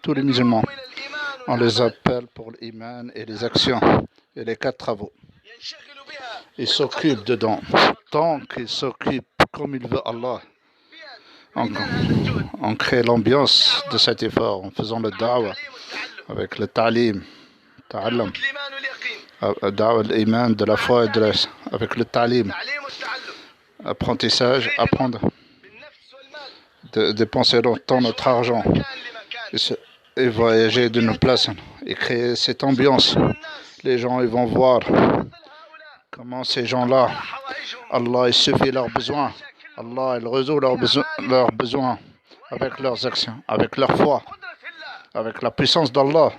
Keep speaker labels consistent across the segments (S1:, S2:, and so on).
S1: Tous les musulmans, on les appelle pour l'iman et les actions et les 4 travaux. Ils s'occupent dedans. Tant qu'ils s'occupent comme il veut Allah, on crée l'ambiance de cet effort en faisant le da'wah avec le ta'lim, ta'allam, da'wah l'iman de la foi et avec le ta'lim, apprentissage, apprendre, de dépenser longtemps notre argent et voyager d'une place et créer cette ambiance. Les gens ils vont voir comment ces gens-là, Allah il suffit leurs besoins, Allah il résout leurs besoins avec leurs actions, avec leur foi, avec la puissance d'Allah.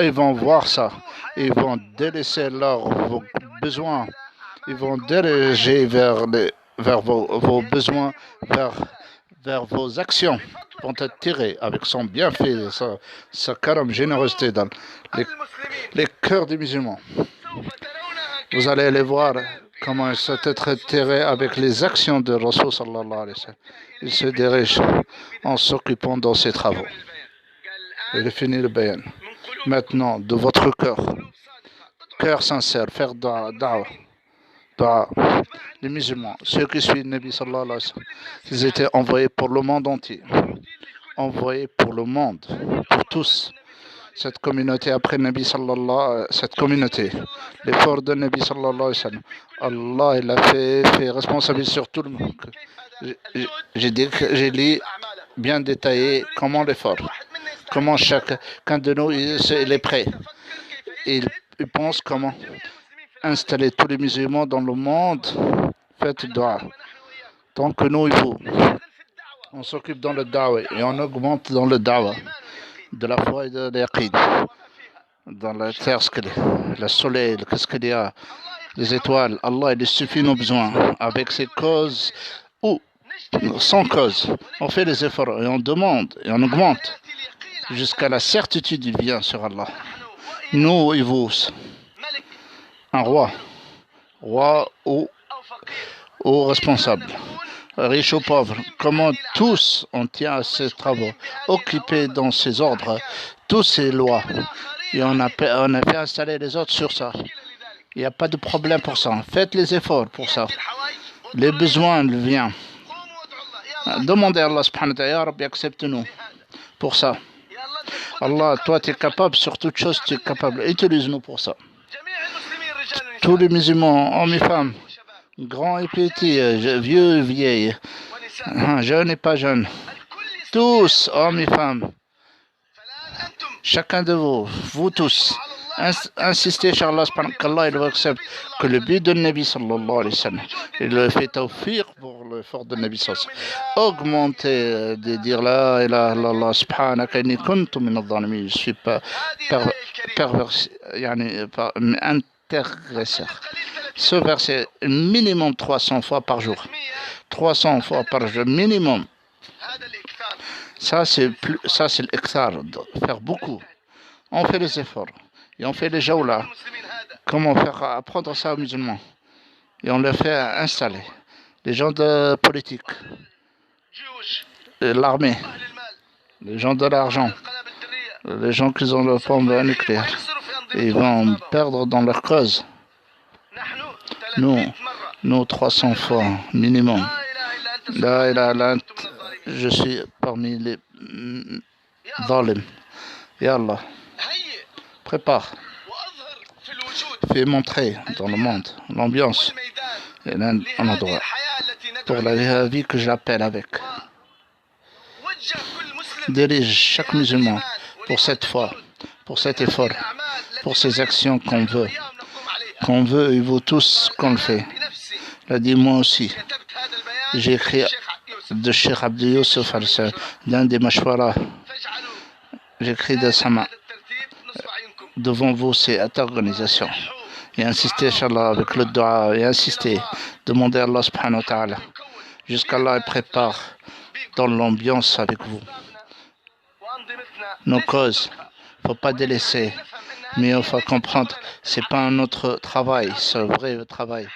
S1: Ils vont voir ça, ils vont délaisser leurs besoins, ils vont diriger vers vos besoins, vers vos actions, vont être tirés avec son bienfait, sa karam, générosité dans les cœurs des musulmans. Vous allez les voir comment ils sont être tirés avec les actions de Rasul sallallahu alayhi wa sallam. Ils se dirigent en s'occupant dans ses travaux. Il est fini le bayan. Maintenant, de votre cœur sincère, faire da'wah. Les musulmans, ceux qui suivent le Nabi sallallahu alayhi wa sallam, ils étaient envoyés pour le monde entier. Envoyés pour le monde, pour tous. Cette communauté après Nabi sallallahu, cette communauté, l'effort de Nabi sallallahu alayhi wa sallam, Allah il a fait responsable sur tout le monde. J'ai lu bien détaillé comment l'effort, comment chacun de nous il est prêt. Il pense comment installer tous les musulmans dans le monde. Faites dua. Tant que nous et vous, on s'occupe dans le da'wah et on augmente dans le da'wah de la foi et de l'yaqin. Dans la terre, le soleil, qu'est-ce qu'il y a, les étoiles, Allah il suffit nos besoins avec ses causes ou sans cause. On fait les efforts et on demande et on augmente jusqu'à la certitude il vient sur Allah. Nous et vous, un roi ou responsable, riche ou pauvre, comment tous on tient à ces travaux, occupés dans ces ordres, tous ces lois, et on a fait installer les autres sur ça. Il n'y a pas de problème pour ça. Faites les efforts pour ça. Les besoins viennent. Demandez à Allah subhanahu wa ta'ala, Ya Rabbi, accepte-nous pour ça. Allah, toi tu es capable, sur toute chose tu es capable. Utilise-nous pour ça. Tous les musulmans, hommes et femmes, grands et petits, vieux et vieilles, jeunes et pas jeunes, tous, hommes et femmes, chacun de vous tous, insistez sur Allah, qu'Allah il accepte que le but de Nabi sallallahu alayhi wa sallam, il le fait offrir pour l'effort de Nabi sallallahu alayhi wa sallam. Augmenter, de dire la ilaha illallah subhanaka inni kuntu min adh-dhalimin, je suis pas intéresseur. Ce verset minimum 300 fois par jour. 300 fois par jour minimum. Ça c'est l'ikthar, faire beaucoup. On fait les efforts et on fait les jawla. Comment faire apprendre ça aux musulmans et on les fait installer. Les gens de politique, l'armée, les gens de l'argent, les gens qui ont le bombe nucléaire, ils vont perdre dans leur cause. Nous 300 fois minimum. Là, je suis parmi les zalim. Ya Allah, prépare. Fais montrer dans le monde l'ambiance et un endroit pour la vie que j'appelle avec. Dirige chaque musulman pour cette foi, pour cet effort, pour ces actions qu'on veut et vous tous qu'on le fait. L'a dit moi aussi. J'ai écrit de Cheikh Abdou Youssef d'un des mashwara. J'ai écrit de Sama. Devant vous, cette organisation. Et insistez, Inch'Allah, avec le dua, et insistez. Demandez à Allah subhanahu wa ta'ala. Jusqu'à Allah, il prépare dans l'ambiance avec vous. Nos causes, il ne faut pas délaisser. Mais il faut comprendre, ce n'est pas un autre travail, c'est un vrai travail.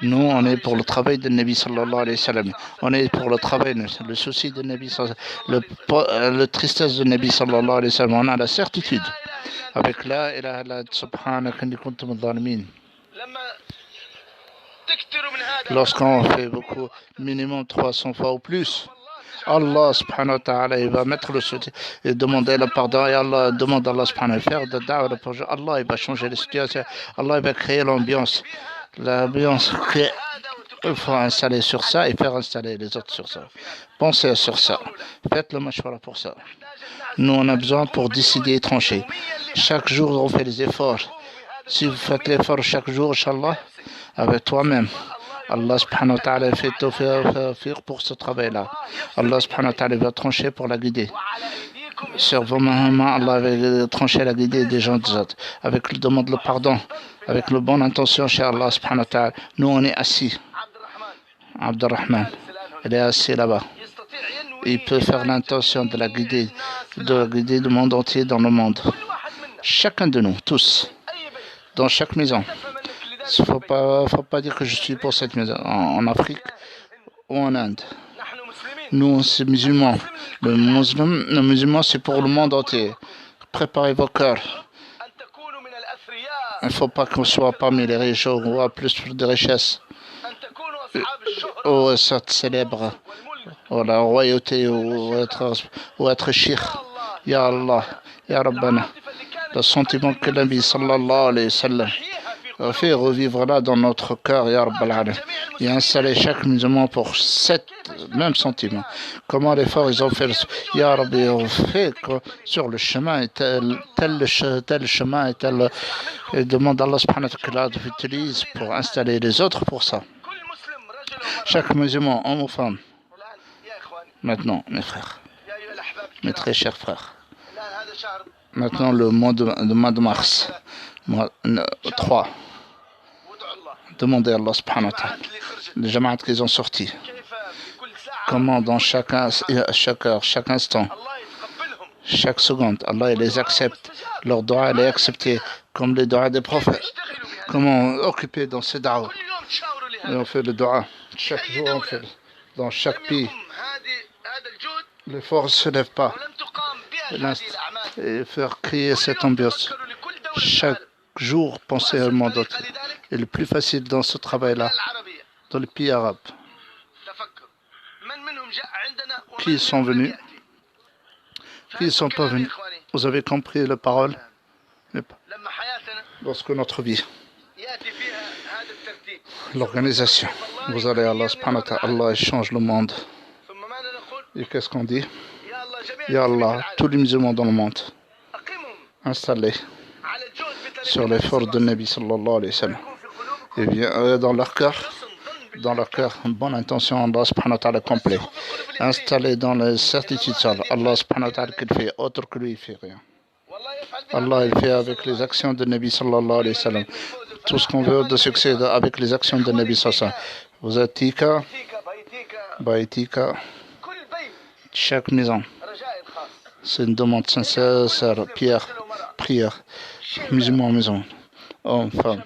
S1: Nous, on est pour le travail de Nabi sallallahu alayhi wa sallam. On est pour le travail, le souci de Nabi sallallahu alayhi wa sallam, le tristesse de Nabi sallallahu alayhi wa sallam. On a la certitude. Avec la ilaha illa subhanaka inni kuntu minadh dhalimin. Lorsqu'on fait beaucoup, minimum 300 fois ou plus, Allah subhanahu wa ta'ala, il va mettre le soutien et demander le pardon et Allah demande à Allah subhanahu wa ta'ala de faire de da'wah pour Allah, il va changer les situations. Allah, il va créer l'ambiance. L'ambiance il faut installer sur ça et faire installer les autres sur ça. Pensez sur ça. Faites le mashwara pour ça. Nous, on a besoin pour décider et trancher. Chaque jour, on fait les efforts. Si vous faites l'effort chaque jour, Inch'Allah, avec toi-même, Allah subhanahu wa ta'ala fait tawfiq pour ce travail-là. Allah subhanahu wa ta'ala va trancher pour la guider. Sur vos mains, Allah va trancher la guider des gens des autres. Avec le demande le pardon, avec la bonne intention chez Allah subhanahu wa ta'ala. Nous, on est assis. Abdurrahman, il est assis là-bas. Il peut faire l'intention de la guider du monde entier dans le monde. Chacun de nous, tous, dans chaque maison. Il ne faut pas dire que je suis pour cette maison. En Afrique ou en Inde. Nous, c'est musulmans. Le musulman, c'est pour le monde entier. Préparez vos cœurs. Il ne faut pas qu'on soit parmi les riches ou à plus de richesses. Ou être célèbre. Ou la royauté ou être shir. Ya Allah, Ya Rabbana. Le sentiment que Nabi sallallahu alayhi wa sallam fait revivre là dans notre cœur, Ya Rabbal Alamin, et installer chaque musulman pour cet même sentiment. Comment l'effort ils ont fait, Ya Rabbi, ont fait sur le chemin, tel chemin et tel, et demande à Allah subhanahu wa ta'ala d'utiliser pour installer les autres pour ça. Chaque musulman, homme ou femme. Maintenant, mes frères, mes très chers frères. Maintenant, le mois de mars, mois 3. Demandez à Allah subhanahu wa ta'ala, les jama'at qu'ils ont sortis, comment dans chaque heure, chaque instant, chaque seconde, Allah il les accepte, leur dua est accepté, comme les doigts des prophètes. Comment occuper dans ces da'as. Et on fait le dua, chaque jour on fait, dans chaque pays. L'effort ne se lève pas. Et faire créer cette ambiance. Chaque jour, penser au monde entier. Et le plus facile dans ce travail-là, dans les pays arabes. Qui sont venus? Qui ne sont pas venus? Vous avez compris la parole? Lorsque notre vie, l'organisation, vous allez à Allah subhanahu wa ta'ala, Allah change le monde. Et qu'est-ce qu'on dit? Ya Allah, tous les musulmans dans le monde, installés sur l'effort de Nabi sallallahu alayhi wa sallam. Et bien, dans leur cœur, une bonne intention, Allah subhanahu wa ta'ala complet. Installés dans la certitude, Allah subhanahu wa ta'ala qu'il fait autre que lui, il fait rien. Allah, il fait avec les actions de Nabi sallallahu alayhi wa sallam. Tout ce qu'on veut de succès avec les actions de Nabi sallallahu alayhi wa sallam. Vous êtes tika, baitika, chaque maison. C'est une demande sincère, prière, musulmans en maison, hommes, femmes,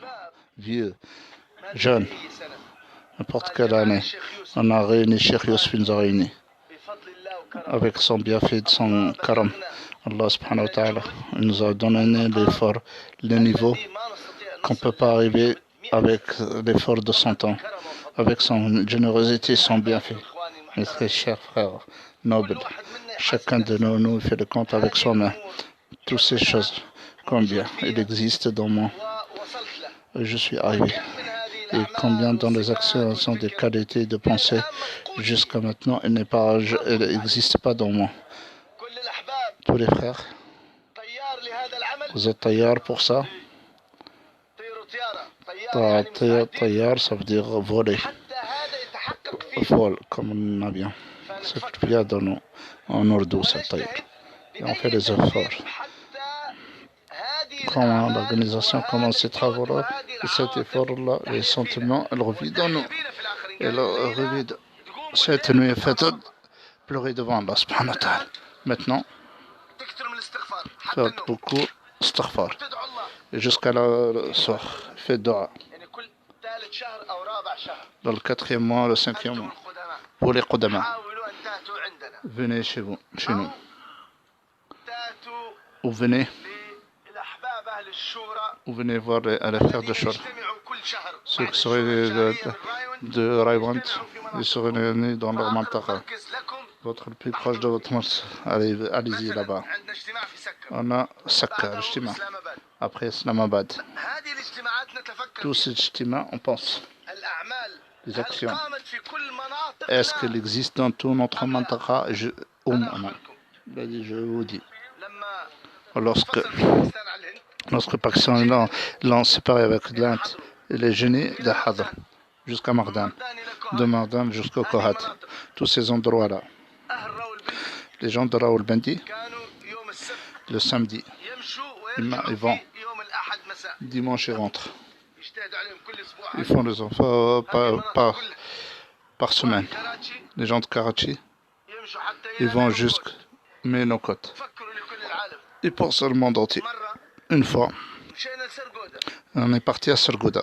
S1: vieux, jeunes, n'importe quelle année. On a réuni, Cheikh Youssef nous a réunis, avec son bienfait, son karam. Allah subhanahu wa ta'ala nous a donné l'effort, le niveau qu'on ne peut pas arriver avec l'effort de son temps, avec son générosité, son bienfait. Mes très chers frères nobles, chacun de nous fait le compte avec soi-même. Toutes ces choses, combien il existe dans moi, je suis arrivé. Et combien dans les actions sont des qualités de pensée, jusqu'à maintenant, il n'existe pas dans moi. Tous les frères, vous êtes taillard pour ça? Taillard, ça veut dire voler. Vol, comme un avion. C'est ce qu'il y a dans nous, en ourdou, c'est taillard. Et on fait les efforts. Comment l'organisation commence ces travaux-là, et cet effort-là, les sentiments, elle revit dans nous. Elle revit cette nuit faite pleurer devant Allah subhanahu wa ta'ala. Maintenant, faites beaucoup istighfar. Et jusqu'à le soir, faites dua. dans le 4e mois, le 5e mois. Pour les Qudama, venez chez nous. Ou venez voir à l'affaire de Shura. Ceux qui seraient de Raiwand, ils seraient réunis dans leur mantara. Votre le plus proche de votre mosquée, allez-y là-bas. On a Sakka, l'Ijtima. Après Islamabad. Tous ces ijtima, on pense. Les actions. Est-ce qu'elles existent dans tout notre mantara? Je vous dis. Lorsque Pakistan l'ont séparé avec l'Inde, il est gêné de Hadra jusqu'à Mardan, de Mardan jusqu'au Kohat, tous ces endroits-là. Les gens de Rawalpindi, le samedi, ils vont, dimanche ils rentrent. Ils font les enfants par semaine. Les gens de Karachi, ils vont jusqu'à Ménokot. Ils pensent au monde entier. Une fois, on est parti à Sargouda.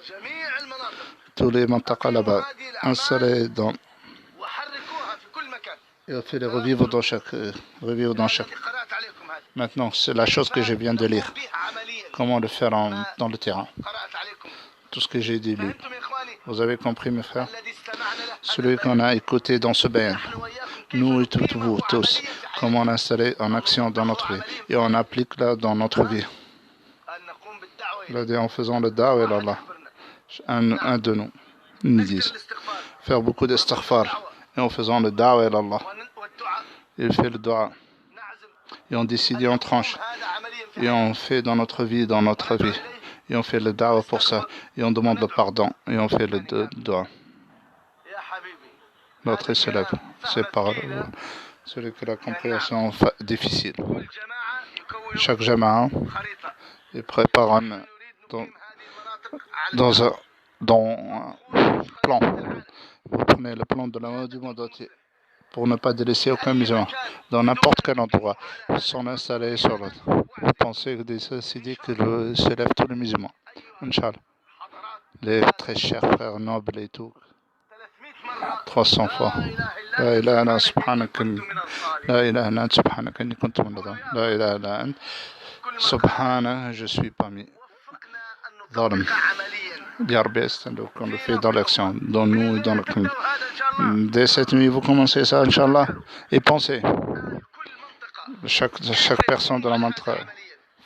S1: Tous les mantaka là-bas, installés dans... Et on fait les revivre dans chaque... Maintenant, c'est la chose que je viens de lire. Comment le faire dans le terrain. Tout ce que j'ai dit lu. Vous avez compris, mes frères? Celui qu'on a écouté dans ce bain. Nous et vous tous. Comment l'installer en action dans notre vie. Et on applique là dans notre vie. En faisant le da'wa et Allah. Un de nous disent. Faire beaucoup d'istighfar. Et en faisant le da'wa et Allah. Il fait le dua. Et on décide et on tranche. Et on fait dans notre vie. Et on fait le da'wa pour ça. Et on demande le pardon. Et on fait le dua. L'autre se lève. C'est par celui que la compréhension est difficile. Chaque jama'a prépare dans un plan. Vous prenez le plan de la main du monde entier pour ne pas délaisser aucun musulman dans n'importe quel endroit, sans l'installer sur l'autre. Vous pensez que décider que se lève tous les musulmans. Inch'Allah. Les très chers frères nobles et tout. 300 fois. لا إله إلا سبحانك لا إله إلا أنت سبحانك إني كنت من الظالمين لا إله إلا أنت سبحانك je suis parmi ظالم. Ya Rabbi, qu'on le fait dans l'action, dans nous et dans le crime. Dès cette nuit, vous commencez ça, Inch'Allah, et pensez. Chaque personne de la mantra,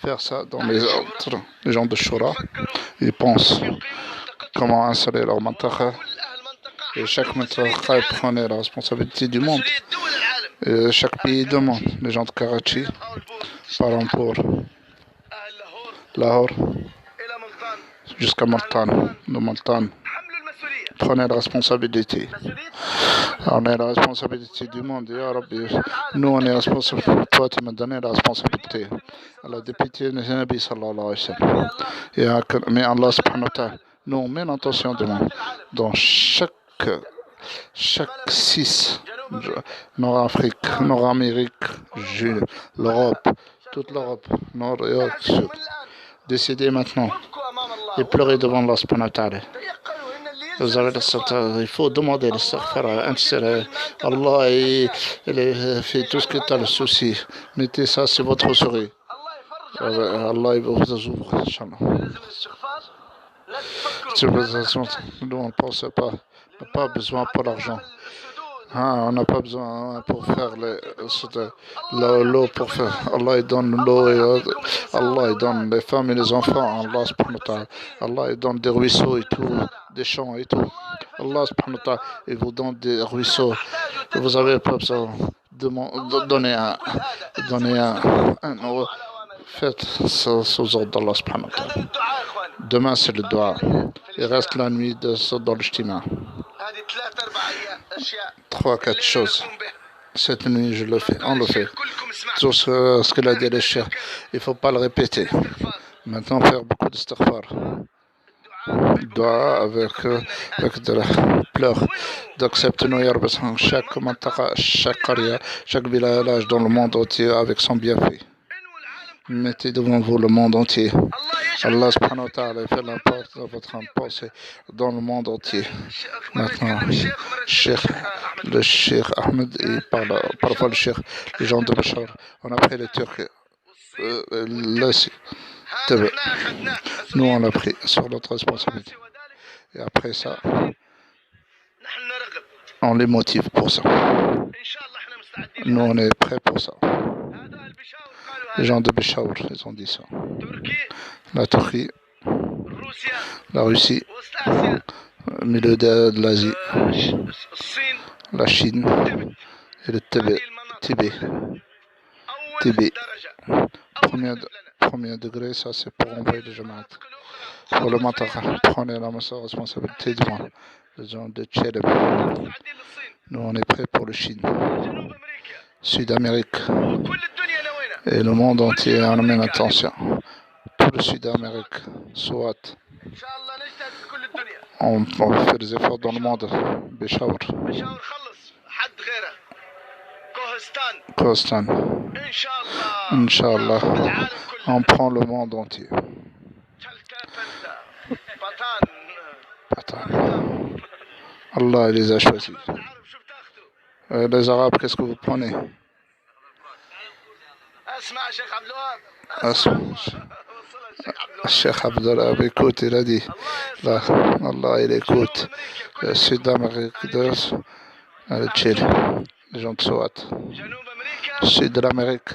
S1: faire ça dans les autres, les gens de Shura, ils pensent comment installer leur mantra. Et chaque mantra prenait la responsabilité du monde. Et chaque pays demande. Les gens de Karachi, par exemple pour Lahore, jusqu'à Multan, de Multan, prenez la responsabilité. On est la responsabilité du monde. Ya Rabbi, nous on est responsables. Toi tu m'as donné la responsabilité. Allah député de Nabi sallallahu alayhi wa sallam. Mais Allah subhanahu wa ta'ala, nous on met l'intention du monde. Dans chaque 6, Nord-Afrique, Nord-Amérique, l'Europe, toute l'Europe, Nord et Sud. Décidez maintenant et pleurez devant Allah subhanahu wa ta'ala. Vous avez il faut demander le istighfar. Allah il fait tout ce que tu as le souci. Mettez ça sur votre souris. Allah il vous ouvre, Inch'Allah. Nous on ne pense pas. On n'a pas besoin pour l'argent. On n'a pas besoin pour faire l'eau pour faire. Allah il donne l'eau et Allah il donne les femmes et les enfants. Allah subhanahu wa ta'ala. Allah il donne des ruisseaux et tout, des champs et tout. Allah subhanahu wa ta'ala il vous donne des ruisseaux. Vous avez pas besoin de donner un faites ça sous ordre d'Allah subhanahu wa ta'ala. Demain c'est le dua. Il reste la nuit dans le Ijtima. 3-4 choses. Cette nuit, on le fait. Tout ce qu'il a dit le cheikh, il ne faut pas le répéter. Maintenant, faire beaucoup d'istighfar. Dua avec de la pleurs. D'accepter-nous, Ya Rabbi, chaque mantaka, chaque qaria, chaque village dans le monde entier avec son bienfait. Mettez devant vous le monde entier. Allah subhanahu wa ta'ala fait la porte de votre pensée dans le monde entier. Maintenant, le Cheikh Ahmed, il parle parfois le Cheikh, les gens de Bachar. On a pris les Turcs. Nous, on l'a pris sur notre responsabilité. Et après ça, on les motive pour ça. Nous, on est prêts pour ça. Les gens de Béchaour, ils ont dit ça. La Turquie, la Russie, le milieu de l'Asie, la Chine et le Tibet. Premier degré, ça c'est pour envoyer les Jamaat. Pour le Mantara, prenez la responsabilité devant les gens de Tchédem. Nous, on est prêts pour le Chine, Sud-Amérique et le monde entier en amène attention. Tout le Sud-Amérique, soit on fait des efforts dans le monde. Béchaour, Kohostan, Inch'Allah, on prend le monde entier. Allah les a choisis. Les Arabes, qu'est-ce que vous prenez? Cheikh Abdullah, écoute, il a dit, là, Allah, il écoute. Sud-Amérique, le Tchèque, les gens de Souat. Sud de l'Amérique,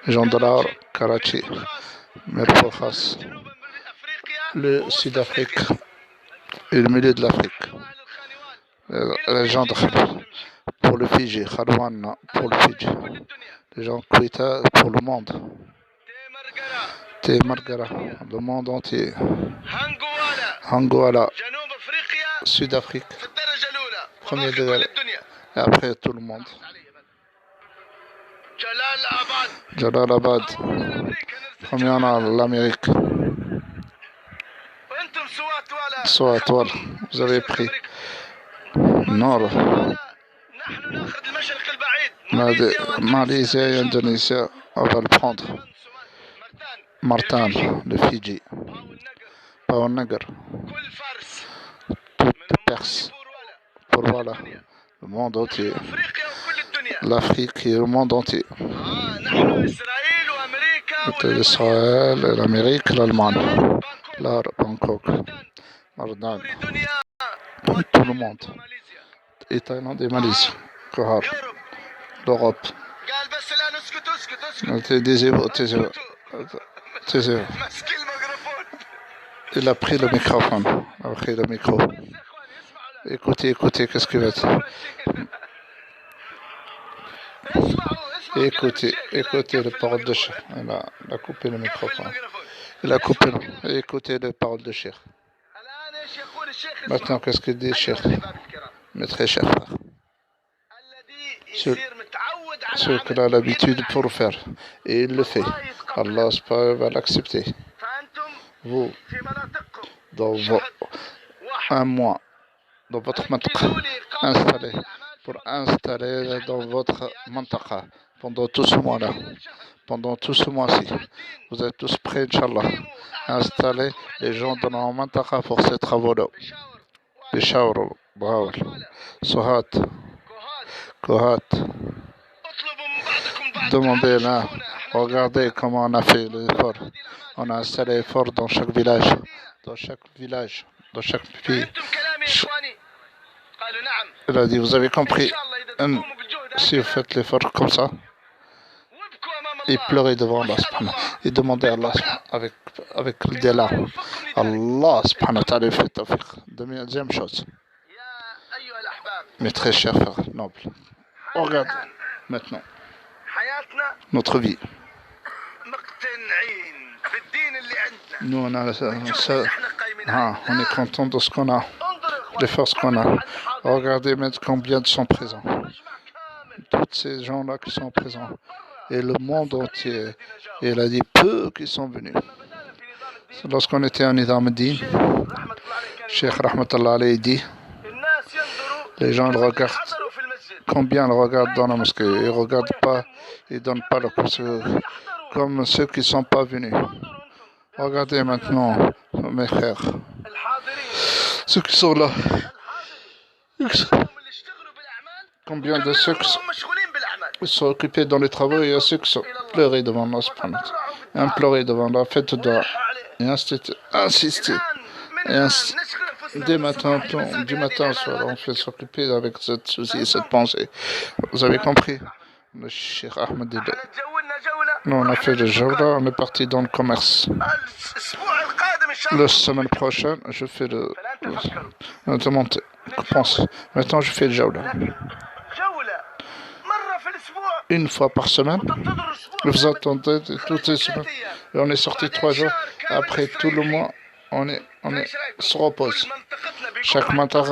S1: les gens de l'Ar, Karachi, Merfokhas, le Sud-Afrique et le milieu de l'Afrique. Les gens de Khalid, pour le Fidji, Khalwan pour le Fidji. Les gens de Kuita pour le monde. Margara, le monde entier. Angola, Sud-Afrique, premier degré. Et après tout le monde. Jalalabad, premier en l'Amérique. Soatwal, vous avez pris. Nord. Malaisie et Indonésie, on va le prendre. Martin, le Fidji. Paonagar. Toute Perse. Pour voilà, le monde entier. L'Afrique et le monde entier. L'Israël, l'Amérique, l'Allemagne. L'Ar, Bangkok. Mardan. Tout le monde. Et Thaïlande et Malaisie. Kohar. L'Europe. Taisez-vous. Il a pris le microphone. Il a pris le micro. Écoutez, qu'est-ce qu'il va dire? Écoutez les paroles de Cheikh. Il a coupé le microphone. Écoutez les paroles de Cheikh. Maintenant, qu'est-ce qu'il dit, Cheikh? Mes très chers frères. Ce qu'il a l'habitude pour le faire. Et il le fait. Allah va l'accepter. Vous, dans un mois, dans votre mantaqa, installer dans votre mantaqa, pendant tout ce mois-là, pendant tout ce mois-ci, vous êtes tous prêts, Inch'Allah, à installer les gens dans leur mantaqa pour ces travaux-là. Béchaour, Baoul, Sohat, Kohat. Demandez là, regardez comment on a fait l'effort. On a installé l'effort dans chaque village, dans chaque pays. Il a dit, vous avez compris, si vous faites l'effort comme ça, et pleurez devant Allah, et demandez à Allah avec l'idée là. Allah subhanahu wa ta'ala fait tawfiq. Deuxième chose. Mes très chers frères nobles, regardez maintenant notre vie. Nous, on est content de ce qu'on a, des forces qu'on a. Regardez maintenant combien de sont présents. Tous ces gens-là qui sont présents. Et le monde entier. Et il a dit peu qui sont venus. Lorsqu'on était en Nizam al-Din, Cheikh Rahmatullah alayhi dit, les gens le regardent. Combien le regardent dans la mosquée? Ils ne regardent pas, ils ne donnent pas le comme ceux qui ne sont pas venus. Regardez maintenant, mes frères, ceux qui sont là. Combien de ceux qui sont occupés dans les travaux, et il y a ceux qui sont pleurés devant Allah, implorer devant Allah, faites doigt, et insister. Dès matin, du matin au soir, on fait s'occuper avec cette souci, cette pensée. Vous avez compris? Le Cheikh Ahmed dit, nous on a fait le jawla, on est parti dans le commerce. La semaine prochaine, je fais le montée. Maintenant, je fais le jawla. Une fois par semaine, vous attendez toutes les semaines. Et on est sorti 3 jours. Après tout le mois, on se repose. Chaque matin,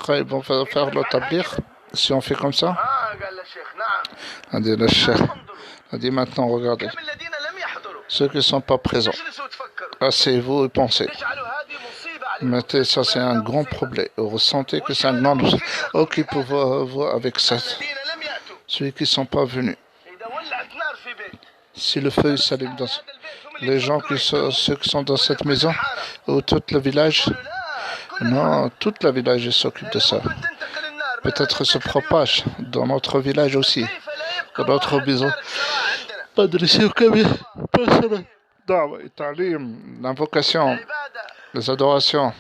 S1: ils vont faire le tablir. Si on fait comme ça, on dit le Cheikh. On dit maintenant, regardez. Ceux qui ne sont pas présents, asseyez-vous et pensez. Mettez, ça c'est un grand problème. Vous ressentez que c'est un grand problème. Occupez-vous avec ça. Ceux qui ne sont pas venus. Si le feu s'allume dans les gens ceux qui sont dans cette maison, ou tout le village, non, tout le village s'occupe de ça. Peut-être se propage dans notre village aussi, dans notre maison. Pas de laisser aucun personne. L'invocation, les adorations,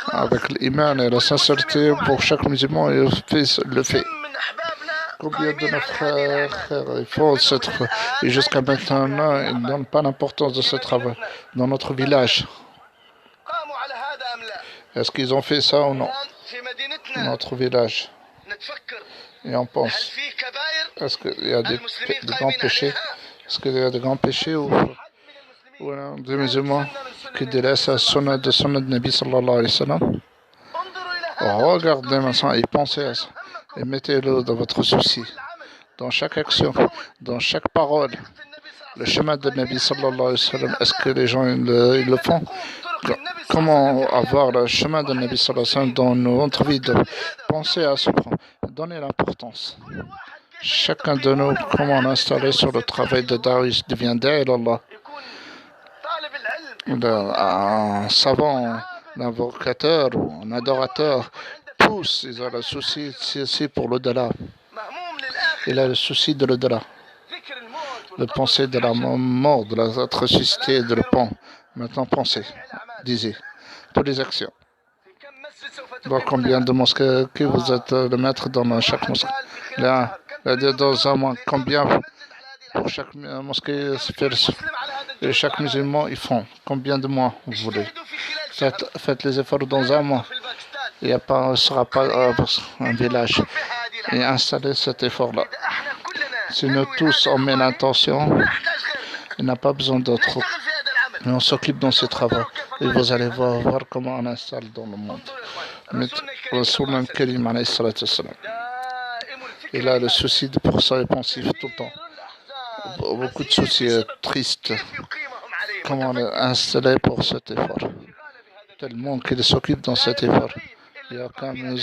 S1: avec l'iman et la sincérité pour chaque musulman, il le fait. Combien de nos frères ils font cette et jusqu'à maintenant, ils ne donnent pas l'importance de ce travail dans notre village. Est-ce qu'ils ont fait ça ou non? Dans notre village. Et on pense. Est-ce qu'il y a des grands péchés? Est-ce qu'il y a des grands péchés ou des musulmans qui délaissent la sunna de Nabi sallallahu alayhi wa sallam? Regardez maintenant et pensez à ça. Et mettez-le dans votre souci, dans chaque action, dans chaque parole. Le chemin de Nabi sallallahu alayhi wa sallam, est-ce que les gens ils le font? Comment avoir le chemin de Nabi sallallahu alayhi wa sallam dans notre vie? Pensez à ce point, donnez l'importance. Chacun de nous, comment on est installé sur le travail de Da'ish devient Da'il Allah. Un savant, un invocateur ou un adorateur, tous, ils ont le souci ici pour l'au-delà. Il a le souci de l'au-delà. Le penser de la mort, de la ressuscité, de le pont. Maintenant, pensez, disez, toutes les actions. Donc, combien de mosquées que vous êtes le maître dans chaque mosquée? Là, dans un mois, combien pour chaque mosquée et chaque musulman, ils font? Combien de mois vous voulez? Faites les efforts dans un mois. Il ne sera pas un village. Et installer cet effort-là. Si nous tous on met l'intention, il n'a pas besoin d'autre. Mais on s'occupe dans ce travail. Et vous allez voir comment on installe dans le monde. Il a le souci de pour ça et pensif tout le temps. Beaucoup de soucis tristes. Comment on est installé pour cet effort. Tellement qu'il s'occupe dans cet effort. Il y a quand même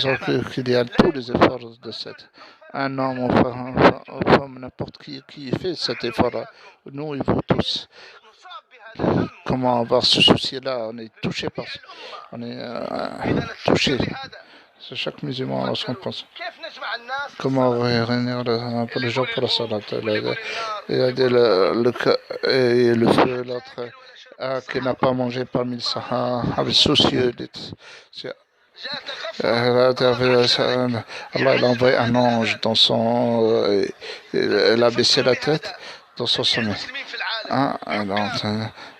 S1: qu'il y a tous les efforts de cette. Un homme, ou femme, n'importe qui fait cet effort-là. Nous et vous tous. Comment avoir ce souci-là? On est touché par ça. On est touché. C'est chaque musulman à son pense. Comment réunir les gens pour la salat? Il a dit le feu, l'autre qui n'a pas mangé parmi le Sahara, avec soucieux. Allah il a envoyé un ange dans son. Il a baissé la tête dans son sommeil.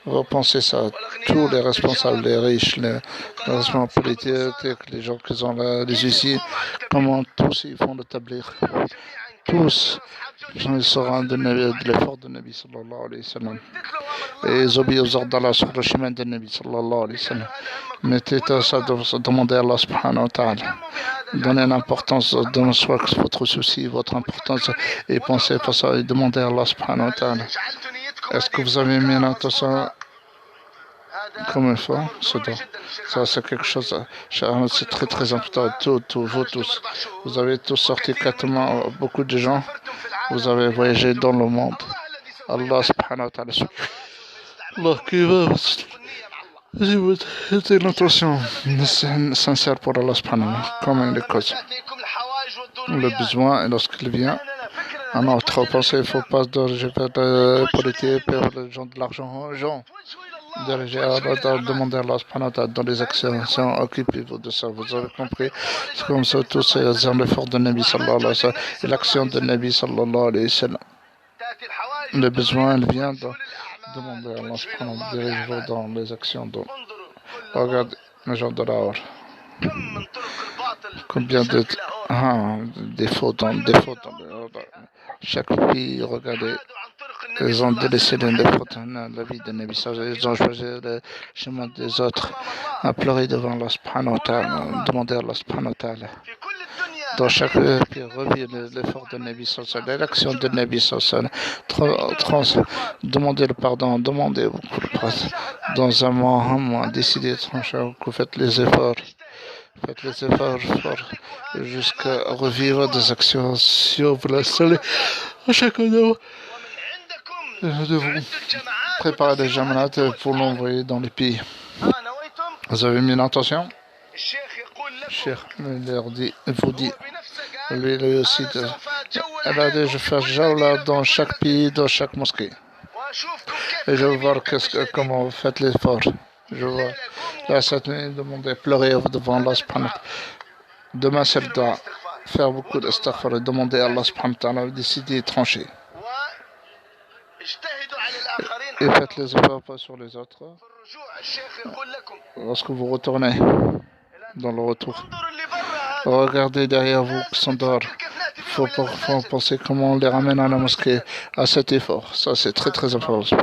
S1: Vous pensez ça, tous les responsables, les riches, les responsables politiques, les gens qui ont les usines, comment tous ils font le tablir? Tous, ils se rendent de l'effort de Nabi sallallahu alayhi wa sallam. Et ils obéissent aux ordres d'Allah sur le chemin de Nabi sallallahu alayhi wa sallam. Mettez ça, demandez à Allah subhanahu wa ta'ala. Donnez l'importance de soi, votre souci, votre importance, et pensez pour ça, et demandez à Allah subhanahu wa ta'ala. Est-ce que vous avez mis l'intention comme il faut? Ça, c'est quelque chose, c'est très très important. Vous tous, vous avez tous sorti 4 mois, beaucoup de gens, vous avez voyagé dans le monde. Allah subhanahu wa ta'ala. Allah qui va. C'est l'intention sincère pour Allah subhanahu wa ta'ala, comme les causes. Le besoin, et lorsqu'il vient, à notre pensée, il ne faut pas se diriger vers la politique, vers les gens de l'argent, diriger à Allah, demander à Allah subhanahu wa ta'ala dans les actions, occupez-vous de ça, vous avez compris. C'est comme ça, tous ces efforts de Nabi sallallahu alayhi wa sallam, et l'action de Nabi sallallahu alayhi wa sallam. Le besoin, il vient de demander à Allah subhanahu wa ta'ala, dirigez-vous dans les actions. Regardez les gens de l'or. Combien de défauts dans chaque pays, regardez, ils ont délaissé la vie de Nabi sallallahu, ils ont choisi le chemin des autres, à pleurer devant Allah subhanahu wa ta'ala, demander à Allah subhanahu wa ta'ala. Dans chaque pays, revivre l'effort de Nabi sallallahu, l'action de Nabi sallallahu, demander le pardon, demander beaucoup de pardon. Dans un mois, décidez, trancher, que vous faites les efforts. Faites les efforts jusqu'à revivre des actions si vous la salez à chacun de vous. Nous devons préparer des jamanat pour l'envoyer dans les pays. Vous avez mis l'intention? Cheikh vous dit, lui aussi, elle a dit, je fais jawla dans chaque pays, dans chaque mosquée. Et je vais voir comment vous faites l'effort. Je vois. Là, cette nuit, demander, pleurer devant Allah subhanahu wa ta'ala. Demain, c'est le doigt. Faire beaucoup d'astaghfar et demander à Allah subhanahu wa ta'ala, décider et trancher. Et faites les efforts pas sur les autres. Lorsque vous retournez dans le retour, regardez derrière vous qui sont dehors. Il faut penser comment on les ramène à la mosquée à cet effort. Ça, c'est très très important.